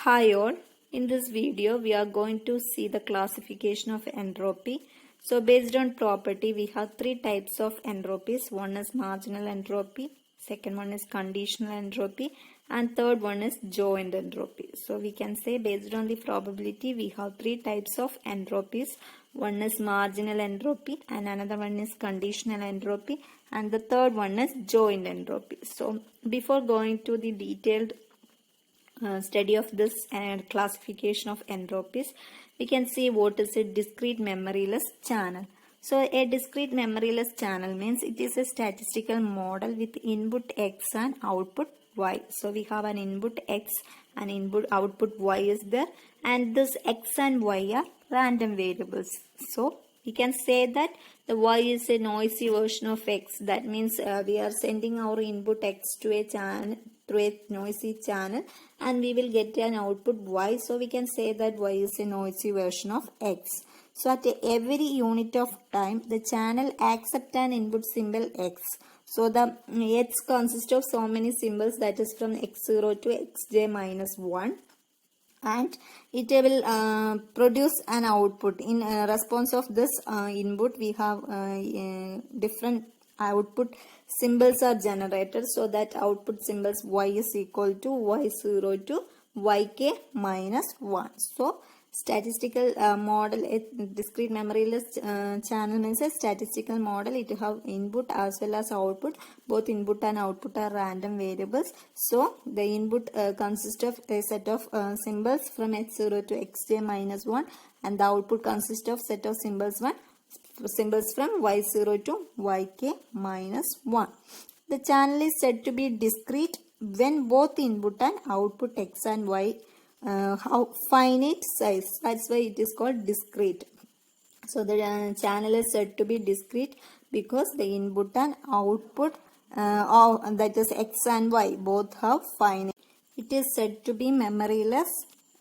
Hi all, in this video we are going to see the classification of entropy. So based on property we have three types of entropies. One is marginal entropy, second one is conditional entropy, and third one is joint entropy. So we can say based on the probability we have three types of entropies. One is marginal entropy and another one is conditional entropy and the third one is joint entropy. So before going to the detailed study of this and classification of entropies, we can see what is a discrete memoryless channel. So a discrete memoryless channel means it is a statistical model with input x and output y. So we have an input x and output y is there, and this x and y are random variables. So we can say that the y is a noisy version of x. That means we are sending our input x to a channel through a noisy channel and we will get an output y. So we can say that y is a noisy version of x. So at every unit of time the channel accepts an input symbol x. So the x consists of so many symbols, that is from x0 to xj minus 1, and it will produce an output. In response of this input we have different output symbols are generated, so that output symbols y is equal to y0 to yk minus 1. So statistical model, a discrete memoryless channel means a statistical model. It have input as well as output. Both input and output are random variables. So the input consists of a set of symbols from x0 to xj minus 1, and the output consists of set of symbols from y0 to yk minus 1. The channel is said to be discrete when both input and output x and y have finite size. That's why it is called discrete. So the channel is said to be discrete because the input and output that is x and y both have finite. It is said to be memoryless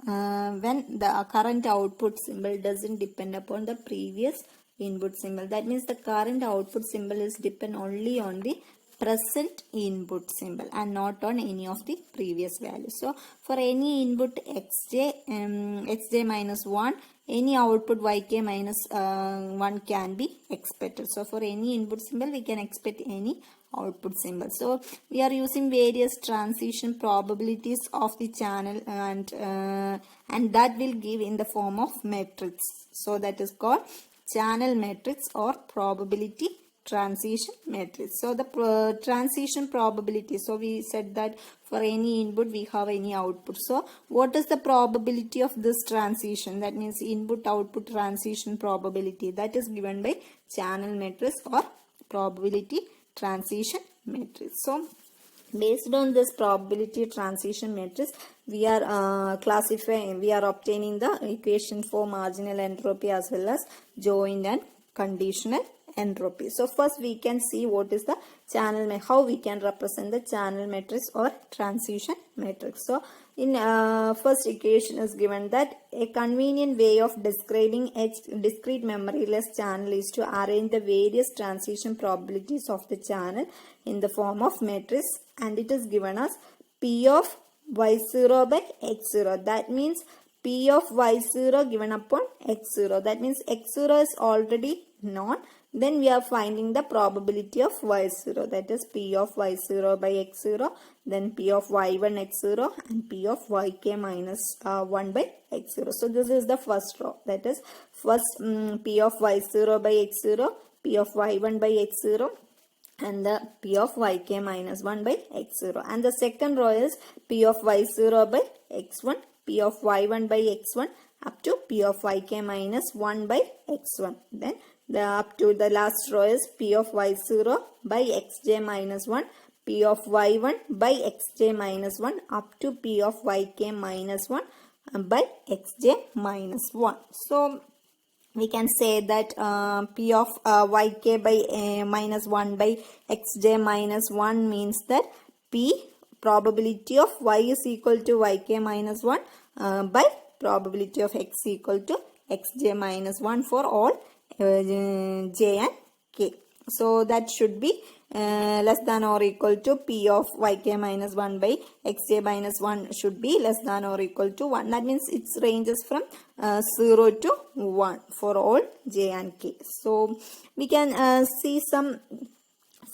when the current output symbol doesn't depend upon the previous input symbol. That means the current output symbol is depend only on the present input symbol and not on any of the previous values. So for any input xj minus 1, any output yk minus 1 can be expected. So for any input symbol we can expect any output symbol. So we are using various transition probabilities of the channel, and that will give in the form of matrix. So that is called channel matrix or probability transition matrix. So the transition probability, so we said that for any input we have any output. So what is the probability of this transition? That means input output transition probability, that is given by channel matrix or probability transition matrix. So based on this probability transition matrix we are obtaining the equation for marginal entropy as well as joint and conditional entropy. So first we can see what is the channel, how we can represent the channel matrix or transition matrix. So in first equation is given that a convenient way of describing a discrete memoryless channel is to arrange the various transition probabilities of the channel in the form of matrix, and it is given as P of y0 by x0. That means P of y0 given upon x0. That means x0 is already known. Then we are finding the probability of y0, that is P of y0 by x0, then P of y1 x0 and P of yk minus 1 by x0. So this is the first row, that is first P of y0 by x0, P of y1 by x0 and the P of yk minus 1 by x0. And the second row is P of y0 by x1, P of y1 by x1 up to P of yk minus 1 by x1. Then up to the last row is P of y0 by xj minus 1, P of y1 by xj minus 1 up to P of yk minus 1 by xj minus 1. So we can say that P of yk by minus 1 by xj minus 1 means that P probability of y is equal to yk minus 1 by probability of x equal to xj minus 1 for all j and k. So that should be less than or equal to P of yk minus 1 by xj minus 1 should be less than or equal to 1. That means it ranges from 0 to 1 for all j and k. So we can see some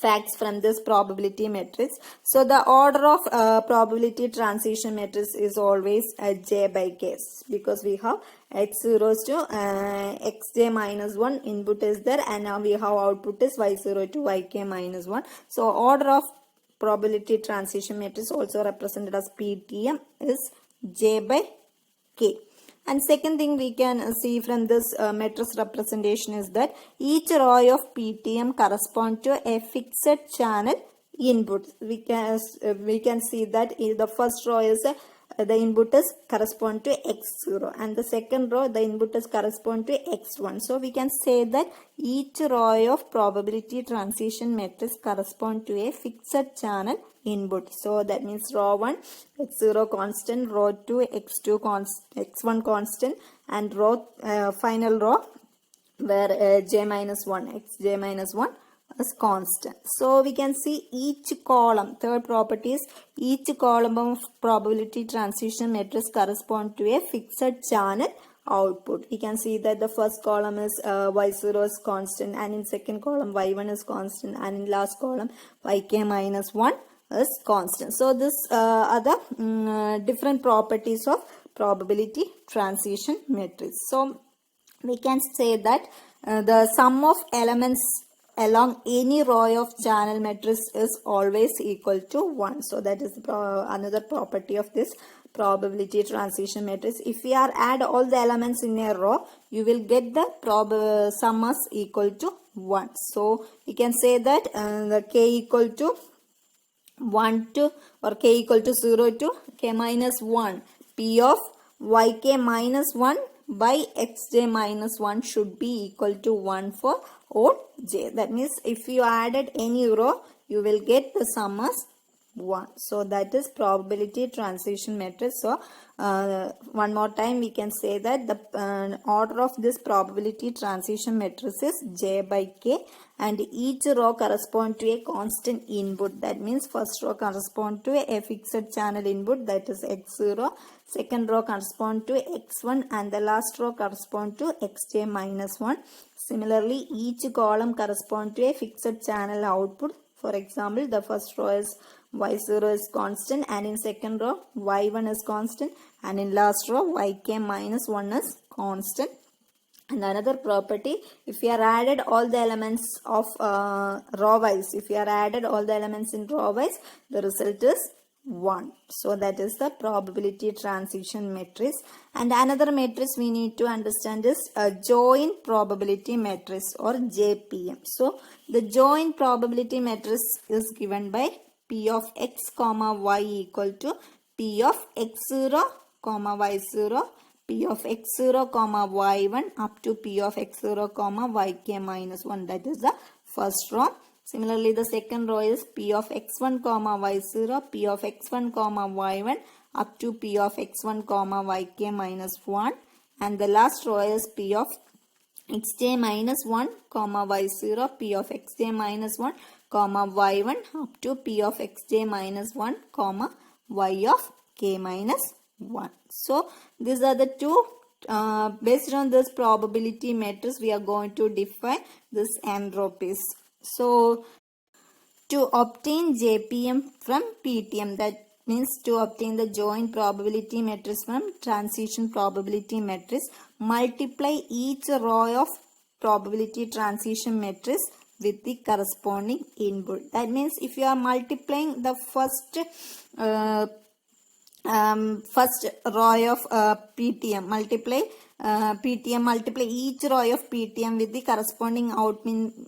facts from this probability matrix. So the order of probability transition matrix is always j by k, because we have x zeros to xj minus 1 input is there, and now we have output is y0 to yk minus 1. So order of probability transition matrix, also represented as PTM, is j by k. And second thing we can see from this matrix representation is that each row of PTM correspond to a fixed channel input. We can see that the first row is the input is correspond to x0, and the second row the input is correspond to x1. So we can say that each row of probability transition matrix correspond to a fixed channel input. So that means row 1 x0 constant, row 2 x2 constant, x1 constant, and row final row where j minus 1 xj minus 1 is constant. So we can see each column, third property is each column of probability transition matrix correspond to a fixed channel output. We can see that the first column is y0 is constant, and in second column y1 is constant, and in last column yk minus 1 is constant. So this are the different properties of probability transition matrix. So we can say that the sum of elements along any row of channel matrix is always equal to 1. So that is another property of this probability transition matrix. If we are add all the elements in a row, you will get the sum is equal to 1. So we can say that the k equal to 1 to, or k equal to 0 to k minus 1 p of yk minus 1 by xj minus 1 should be equal to 1 for all j. That means if you added any row, you will get the sum as 1. So that is probability transition matrix. So one more time we can say that the order of this probability transition matrix is j by k, and each row correspond to a constant input. That means first row correspond to a fixed channel input, that is x0, second row correspond to x1, and the last row correspond to xj minus 1. Similarly, each column correspond to a fixed channel output. For example, the first row is y0 is constant, and in second row y1 is constant, and in last row yk minus 1 is constant. And another property, if you are added all the elements of row wise, if you are added all the elements in row wise, the result is 1. So that is the probability transition matrix. And another matrix we need to understand is a joint probability matrix, or JPM. So the joint probability matrix is given by P of x comma y equal to P of x0 comma y0, P of x0 comma y1 up to P of x0 comma yk minus 1. That is the first row. Similarly, the second row is P of x1 comma y0, P of x1 comma y1 up to P of x1 comma yk minus 1. And the last row is P of xj minus 1 comma y0, P of xj minus 1 comma y1 up to P of xj minus 1 comma y of k minus 1. So these are the two. Based on this probability matrix, we are going to define this entropies. So to obtain JPM from PTM, that means to obtain the joint probability matrix from transition probability matrix, multiply each row of probability transition matrix with the corresponding input. That means if you are multiplying the first row of PTM, multiply each row of PTM with the corresponding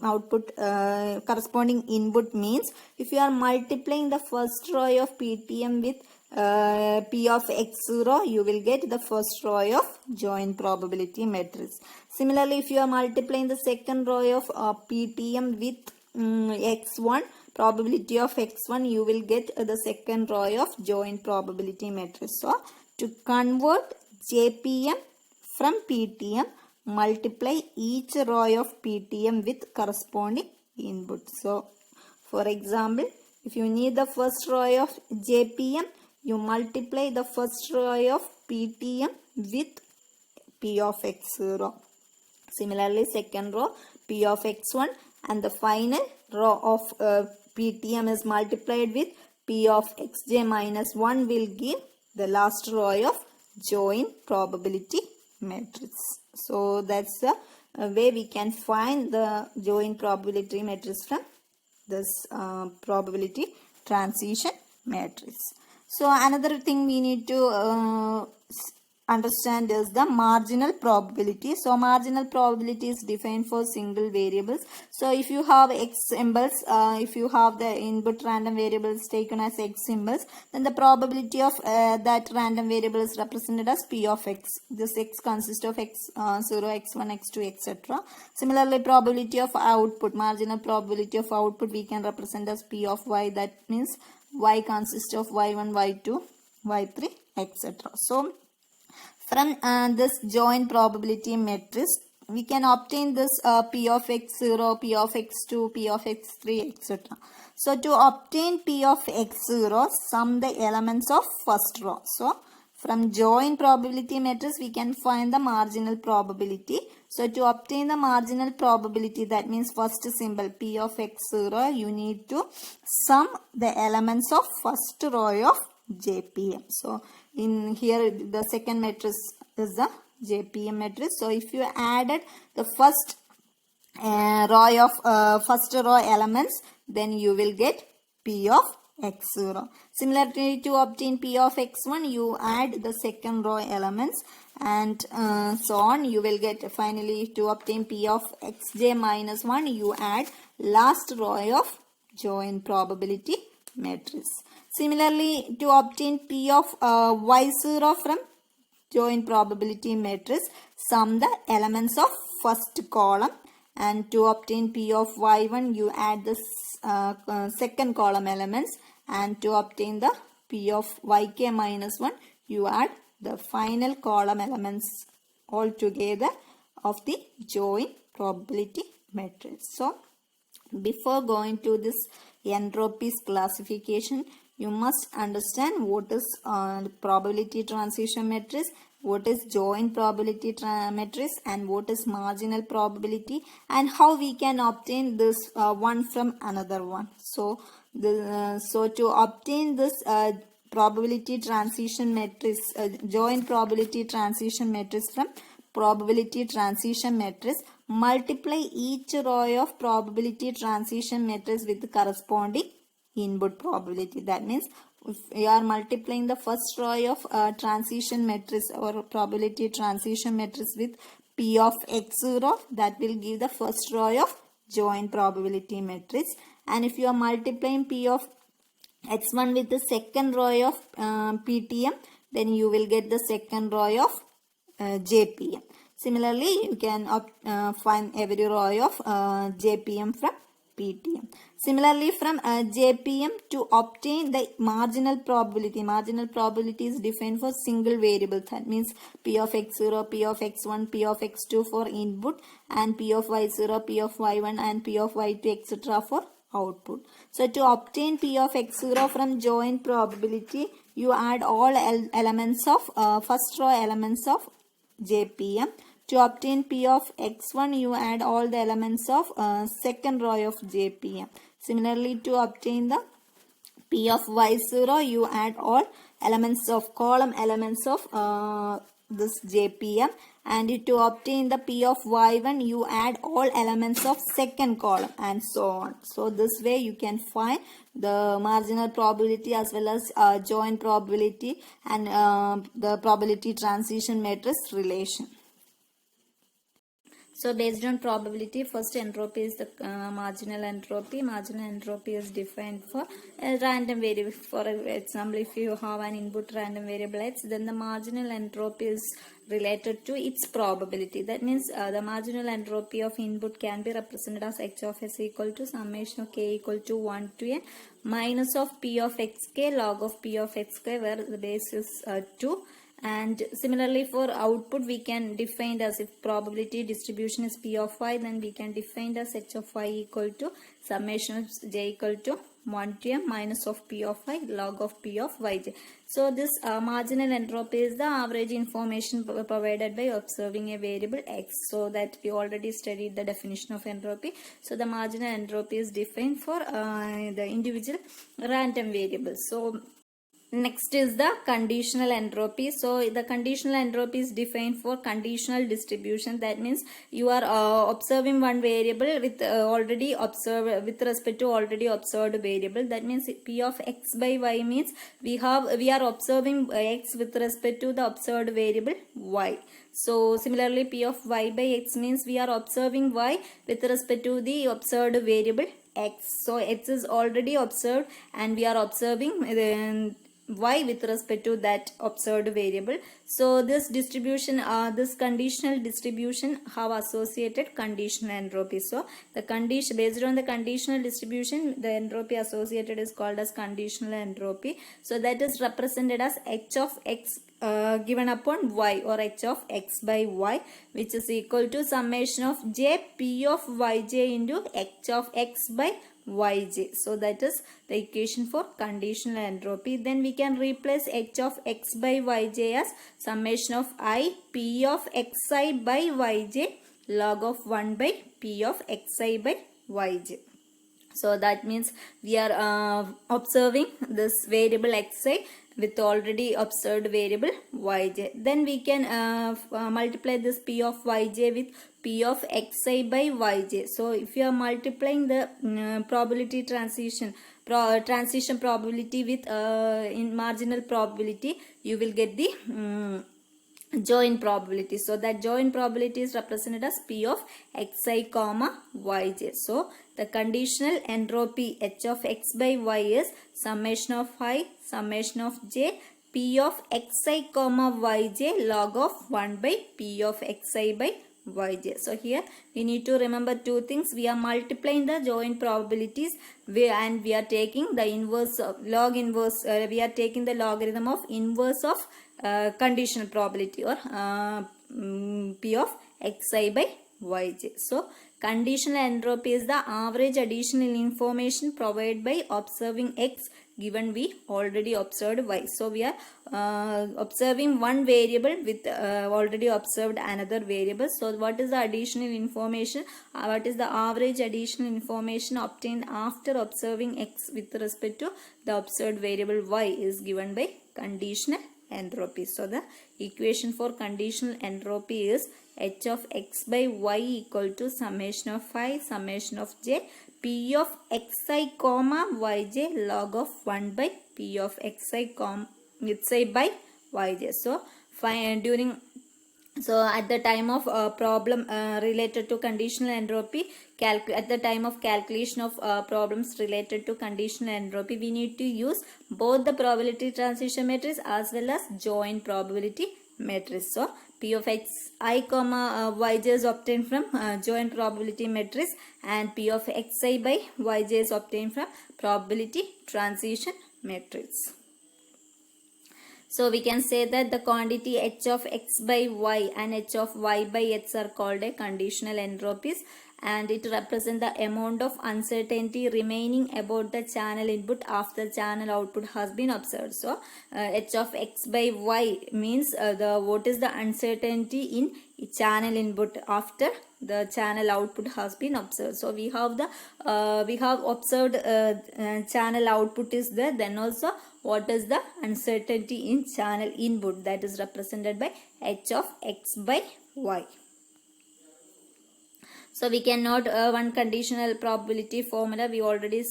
output corresponding input, means if you are multiplying the first row of PTM with P of x0, you will get the first row of joint probability matrix. Similarly, if you are multiplying the second row of PTM with x1, probability of x1, you will get the second row of joint probability matrix. So to convert JPM from PTM, multiply each row of PTM with corresponding input. So For example, if you need the first row of JPM, you multiply the first row of PTM with P of x0. Similarly, second row P of x1 and the final row of PTM is multiplied with P of xj minus 1 will give the last row of joint probability matrix. So that's the way we can find the joint probability matrix from this probability transition matrix. So another thing we need to understand is the marginal probability. So marginal probability is defined for single variables. So if you have x symbols, if you have the input random variables taken as x symbols, then the probability of that random variable is represented as p of x. This x consists of x0, x1, x2, etc. Similarly, probability of output, marginal probability of output we can represent as p of y. That means y consists of y1, y2, y3, etc. So from this joint probability matrix, we can obtain this P of x0, P of x2, P of x3, etc. So to obtain P of x0, sum the elements of first row. So from joint probability matrix, we can find the marginal probability. So to obtain the marginal probability, that means first symbol P of x0, you need to sum the elements of first row of JPM. So in here the second matrix is the JPM matrix. So if you added the first row of first row elements, then you will get P of x0. Similarly, to obtain P of x1, you add the second row elements and so on. You will get finally to obtain P of xj minus 1, you add last row of joint probability matrix. Similarly, to obtain P of y0 from joint probability matrix, sum the elements of first column, and to obtain P of y1, you add the second column elements, and to obtain the P of yk minus 1, you add the final column elements all together of the joint probability matrix. So before going to this entropies classification, you must understand what is probability transition matrix, what is joint probability matrix, and what is marginal probability, and how we can obtain this one from another one. So to obtain this probability transition matrix, joint probability transition matrix from probability transition matrix, multiply each row of probability transition matrix with the corresponding input probability. That means if you are multiplying the first row of transition matrix or probability transition matrix with P of x0, that will give the first row of joint probability matrix. And if you are multiplying P of x1 with the second row of PTM, then you will get the second row of JPM. Similarly, you can find every row of JPM from PTM. Similarly, from JPM, to obtain the marginal probability is defined for single variable. That means P of x0, P of x1, P of x2 for input, and P of y0, P of y1, and P of y2, etc. for output. So to obtain P of x0 from joint probability, you add all elements of first row elements of JPM. To obtain P of x1, you add all the elements of second row of JPM. Similarly, to obtain the P of y0, you add all elements of column elements of this JPM. And to obtain the P of y1, you add all elements of second column, and so on. So this way you can find the marginal probability as well as joint probability and the probability transition matrix relation. So based on probability, first entropy is the marginal entropy. Marginal entropy is defined for a random variable. For example, if you have an input random variable x, then the marginal entropy is related to its probability. That means the marginal entropy of input can be represented as h of s equal to summation of k equal to 1 to n minus of p of xk log of p of xk, where the base is 2. And similarly for output, we can define as if probability distribution is P of y, then we can define as H of y equal to summation of j equal to 1 to m minus of P of y log of P of yj. So this marginal entropy is the average information provided by observing a variable x. So that we already studied the definition of entropy. So the marginal entropy is defined for the individual random variables. So next is the conditional entropy. So the conditional entropy is defined for conditional distribution. That means you are observing one variable with already observed with respect to already observed variable. That means P of x by y means we are observing x with respect to the observed variable y. So similarly P of y by x means we are observing y with respect to the observed variable x. So x is already observed and we are observing y with respect to that observed variable. So this distribution, this conditional distribution have associated conditional entropy. So the condition, based on the conditional distribution, the entropy associated is called as conditional entropy. So that is represented as h of x given upon y, or h of x by y, which is equal to summation of j p of yj into h of x by yj. So that is the equation for conditional entropy. Then we can replace h of x by yj as summation of I p of xi by yj log of 1 by p of xi by yj. So that means we are observing this variable xi with already observed variable yj. Then we can multiply this p of yj with p of xi by yj. So if you are multiplying the probability transition probability with in marginal probability, you will get the joint probability. So that joint probability is represented as P of xi comma yj. So the conditional entropy h of x by y is summation of I summation of j P of xi comma yj log of 1 by P of xi by yj. So here we need to remember two things. We are multiplying the joint probabilities and we are taking the inverse log inverse, we are taking the logarithm of inverse of conditional probability, or P of xi by yj. So conditional entropy is the average additional information provided by observing x given we already observed y. So we are observing one variable with already observed another variable. So what is the additional information? What is the average additional information obtained after observing x with respect to the observed variable y is given by conditional entropy. So the equation for conditional entropy is h of x by y equal to summation of I summation of j P of xi comma yj log of 1 by P of xi by yj. So at the time of problem related to conditional entropy, at the time of calculation of problems related to conditional entropy, we need to use both the probability transition matrix as well as joint probability matrix. So P of xi comma yj is obtained from joint probability matrix, and P of xi by yj is obtained from probability transition matrix. So we can say that the quantity h of x by y and h of y by x are called a conditional entropies, and it represents the amount of uncertainty remaining about the channel input after channel output has been observed. So h of x by y means what is the uncertainty in channel input after the channel output has been observed. So we have observed channel output is there, then also what is the uncertainty in channel input, that is represented by h of x by y. So we can note one conditional probability formula. We already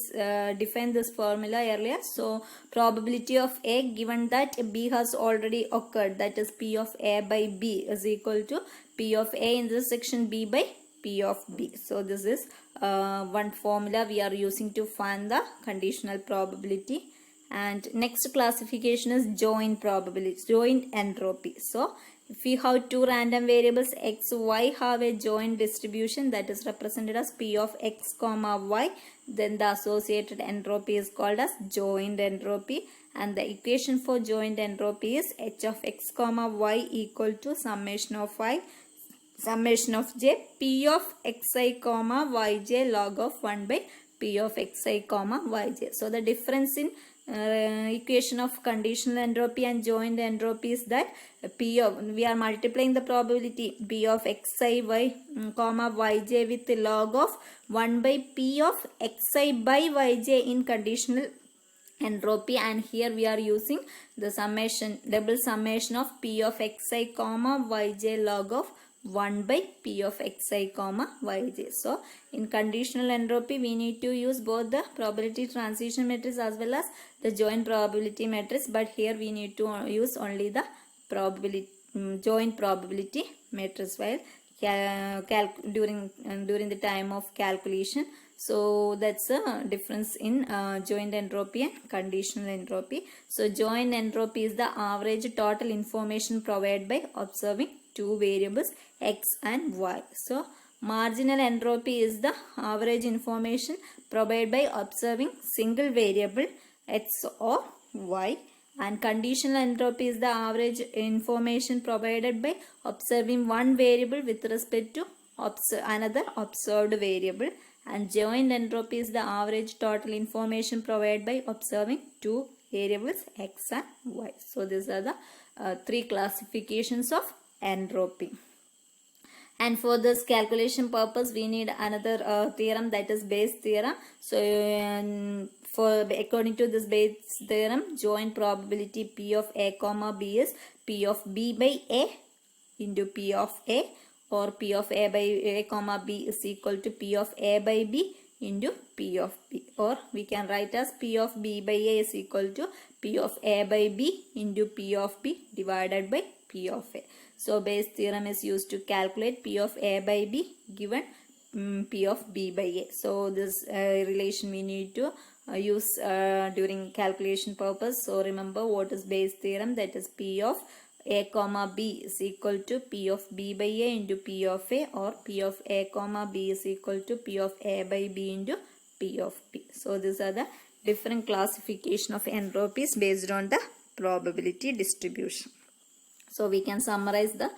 defined this formula earlier. So probability of A given that B has already occurred, that is P of A by B is equal to P of A in this section B by P of B. So this is one formula we are using to find the conditional probability. And next classification is joint probability, joint entropy. So if we have two random variables x, y have a joint distribution, that is represented as P of x comma y, then the associated entropy is called as joint entropy. and the equation for joint entropy is h of x comma y equal to summation of j p of xi comma yj log of 1 by p of xi comma yj. So the difference in equation of conditional entropy and joint entropy is that we are multiplying the probability p of xi y comma yj with the log of 1 by p of xi by yj in conditional entropy, and here we are using the double summation of p of xi comma yj log of 1 by p of xi comma yj. So in conditional entropy we need to use both the probability transition matrix as well as the joint probability matrix, but here we need to use only the joint probability matrix while during the time of calculation. So that's the difference in joint entropy and conditional entropy. So joint entropy is the average total information provided by observing two variables x and y. So marginal entropy is the average information provided by observing single variable x or y, and conditional entropy is the average information provided by observing one variable with respect to another observed variable, and joint entropy is the average total information provided by observing two variables x and y. So these are the three classifications of entropy. And for this calculation purpose we need another theorem, that is Bayes theorem. So according to this Bayes theorem, joint probability p of a comma b is p of b by a into p of a, or p of a by a comma b is equal to p of a by b into p of b, or we can write as p of b by a is equal to p of a by b into p of b divided by p of a. So Bayes theorem is used to calculate p of a by b given p of b by a. So this relation we need to use during calculation purpose. So remember what is Bayes theorem, that is p of a comma b is equal to p of b by a into p of a, or p of a comma b is equal to p of a by b into p of b. So these are the different classification of entropies based on the probability distribution. So we can summarize the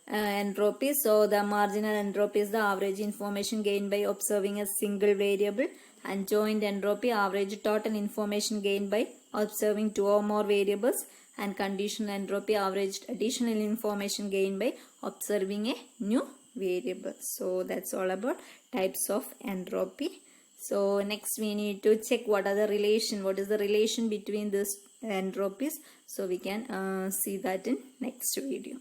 entropy. So the marginal entropy is the average information gained by observing a single variable, and joint entropy average total information gained by observing two or more variables, and conditional entropy average additional information gained by observing a new variable. So that's all about types of entropy. So next we need to check what is the relation between these entropies. So we can see that in next video.